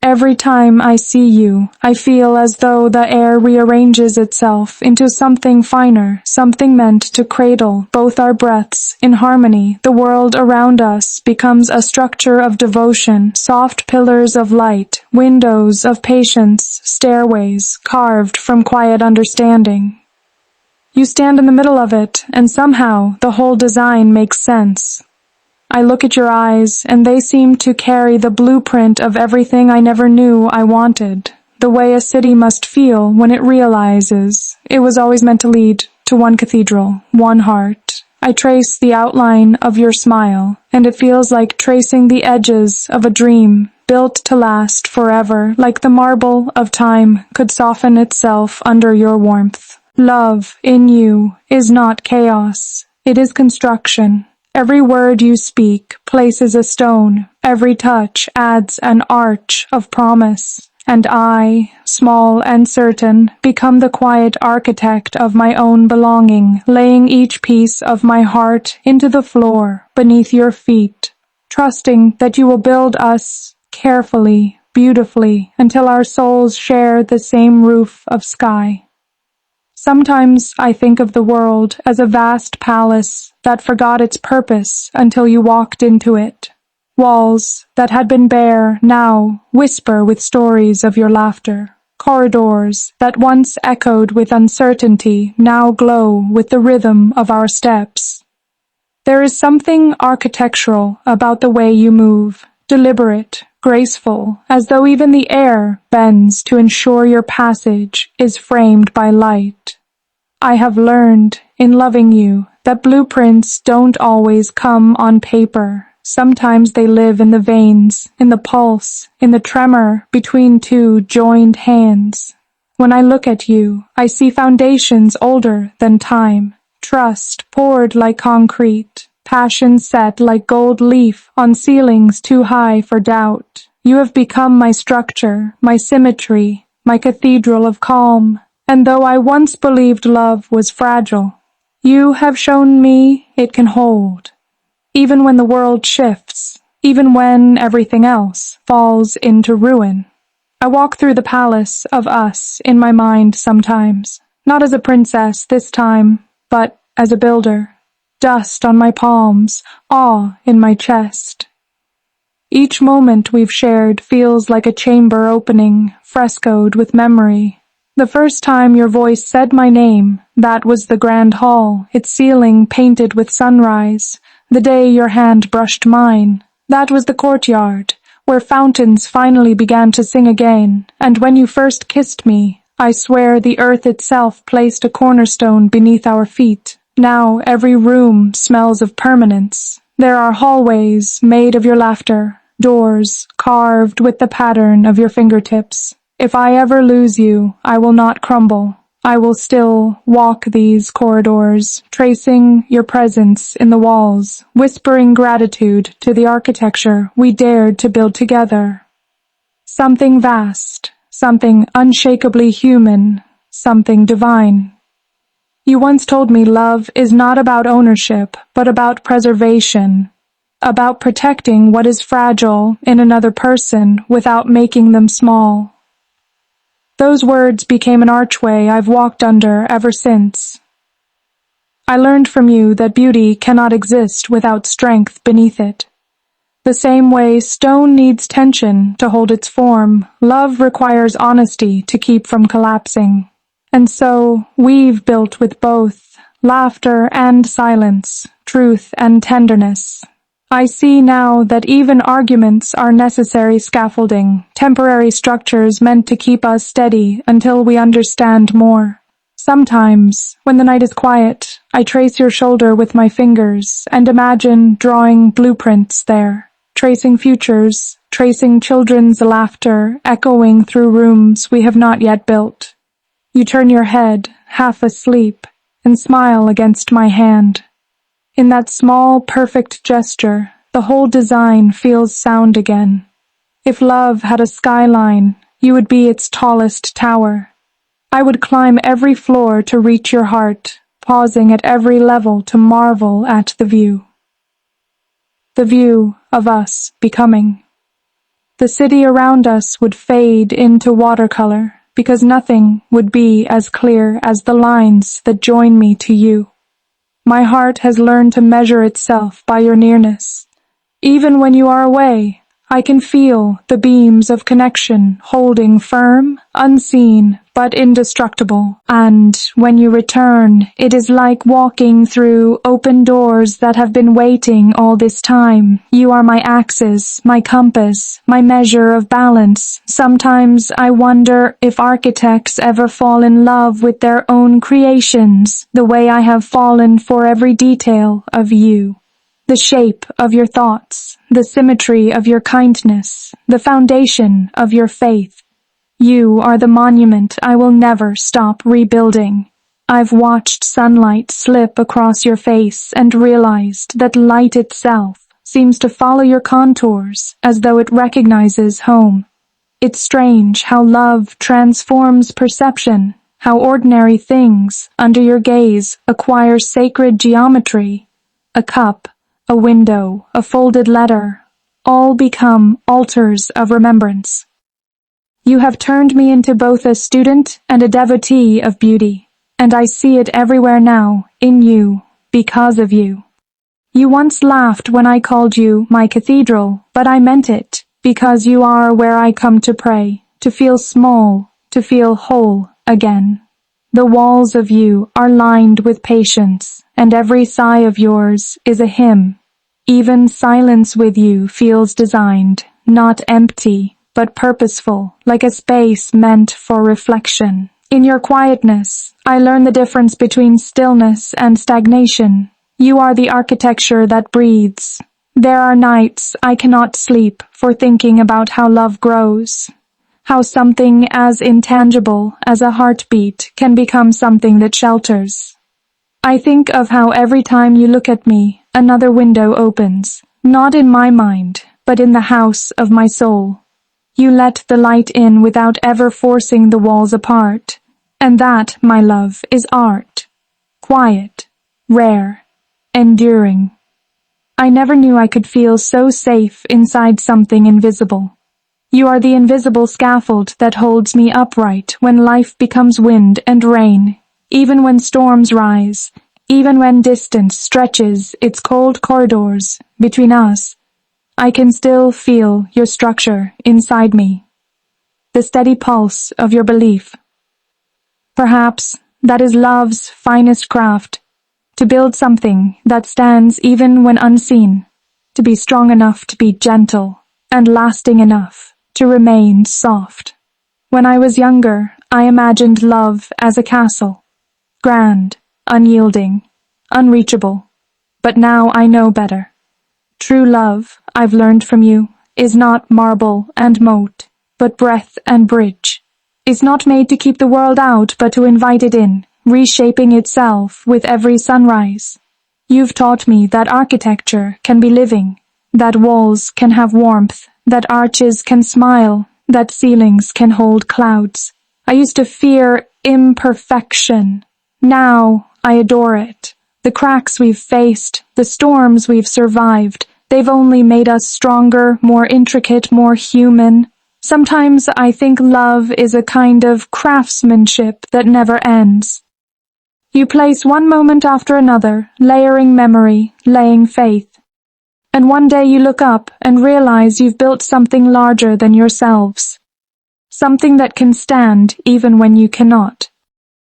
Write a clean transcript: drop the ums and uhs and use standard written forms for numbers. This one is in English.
Every time I see you, I feel as though the air rearranges itself into something finer, something meant to cradle both our breaths in harmony. The world around us becomes a structure of devotion, soft pillars of light, windows of patience, stairways carved from quiet understanding. You stand in the middle of it, and somehow the whole design makes sense. I look at your eyes, and they seem to carry the blueprint of everything I never knew I wanted, the way a city must feel when it realizes it was always meant to lead to one cathedral, one heart. I trace the outline of your smile, and it feels like tracing the edges of a dream, built to last forever, like the marble of time could soften itself under your warmth. Love in you is not chaos, it is construction. Every word you speak places a stone, every touch adds an arch of promise, and I, small and certain, become the quiet architect of my own belonging, laying each piece of my heart into the floor beneath your feet, trusting that you will build us carefully, beautifully, until our souls share the same roof of sky. Sometimes I think of the world as a vast palace that forgot its purpose until you walked into it. Walls that had been bare now whisper with stories of your laughter. Corridors that once echoed with uncertainty now glow with the rhythm of our steps. There is something architectural about the way you move, deliberate, graceful, as though even the air bends to ensure your passage is framed by light. I have learned, in loving you, that blueprints don't always come on paper. Sometimes they live in the veins, in the pulse, in the tremor between two joined hands. When I look at you, I see foundations older than time, trust poured like concrete, passion set like gold leaf on ceilings too high for doubt. You have become my structure, my symmetry, my cathedral of calm. And though I once believed love was fragile, you have shown me it can hold. Even when the world shifts, even when everything else falls into ruin. I walk through the palace of us in my mind sometimes, not as a princess this time, but as a builder. Dust on my palms, awe in my chest. Each moment we've shared feels like a chamber opening, frescoed with memory. The first time your voice said my name, that was the grand hall, its ceiling painted with sunrise. The day your hand brushed mine, that was the courtyard, where fountains finally began to sing again. And when you first kissed me, I swear the earth itself placed a cornerstone beneath our feet. Now every room smells of permanence. There are hallways made of your laughter, doors carved with the pattern of your fingertips. If I ever lose you, I will not crumble. I will still walk these corridors, tracing your presence in the walls, whispering gratitude to the architecture we dared to build together. Something vast, something unshakably human, something divine. You once told me love is not about ownership, but about preservation, about protecting what is fragile in another person without making them small. Those words became an archway I've walked under ever since. I learned from you that beauty cannot exist without strength beneath it. The same way stone needs tension to hold its form, love requires honesty to keep from collapsing. And so we've built with both, laughter and silence, truth and tenderness. I see now that even arguments are necessary scaffolding, temporary structures meant to keep us steady until we understand more. Sometimes, when the night is quiet, I trace your shoulder with my fingers and imagine drawing blueprints there, tracing futures, tracing children's laughter echoing through rooms we have not yet built. You turn your head, half asleep, and smile against my hand. In that small, perfect gesture, the whole design feels sound again. If love had a skyline, you would be its tallest tower. I would climb every floor to reach your heart, pausing at every level to marvel at the view. The view of us becoming. the city around us would fade into watercolor, because nothing would be as clear as the lines that join me to you. My heart has learned to measure itself by your nearness. Even when you are away, I can feel the beams of connection holding firm, unseen, but indestructible. And when you return, it is like walking through open doors that have been waiting all this time. You are my axis, my compass, my measure of balance. Sometimes I wonder if architects ever fall in love with their own creations, the way I have fallen for every detail of you. The shape of your thoughts, the symmetry of your kindness, the foundation of your faith. You are the monument I will never stop rebuilding. I've watched sunlight slip across your face and realized that light itself seems to follow your contours as though it recognizes home. It's strange how love transforms perception, how ordinary things under your gaze acquire sacred geometry. A cup, a window, a folded letter, all become altars of remembrance. You have turned me into both a student and a devotee of beauty, and I see it everywhere now, in you, because of you. You once laughed when I called you my cathedral, but I meant it, because you are where I come to pray, to feel small, to feel whole again. The walls of you are lined with patience, and every sigh of yours is a hymn. Even silence with you feels designed, not empty, but purposeful, like a space meant for reflection. In your quietness, I learn the difference between stillness and stagnation. You are the architecture that breathes. There are nights I cannot sleep for thinking about how love grows, how something as intangible as a heartbeat can become something that shelters. I think of how every time you look at me, another window opens, not in my mind, but in the house of my soul. You let the light in without ever forcing the walls apart, and that, my love, is art. Quiet, rare, enduring. I never knew I could feel so safe inside something invisible. You are the invisible scaffold that holds me upright when life becomes wind and rain. Even when storms rise, even when distance stretches its cold corridors between us, I can still feel your structure inside me, the steady pulse of your belief. Perhaps that is love's finest craft, to build something that stands even when unseen, to be strong enough to be gentle, and lasting enough to remain soft. When I was younger, I imagined love as a castle. Grand, unyielding, unreachable. But now I know better. True love, I've learned from you, is not marble and moat, but breath and bridge. Is not made to keep the world out, but to invite it in, reshaping itself with every sunrise. You've taught me that architecture can be living, that walls can have warmth, that arches can smile, that ceilings can hold clouds. I used to fear imperfection. Now I adore it. The cracks we've faced, the storms we've survived, they've only made us stronger, more intricate, more human. Sometimes I think love is a kind of craftsmanship that never ends. You place one moment after another, layering memory, laying faith. And one day you look up and realize you've built something larger than yourselves. Something that can stand even when you cannot.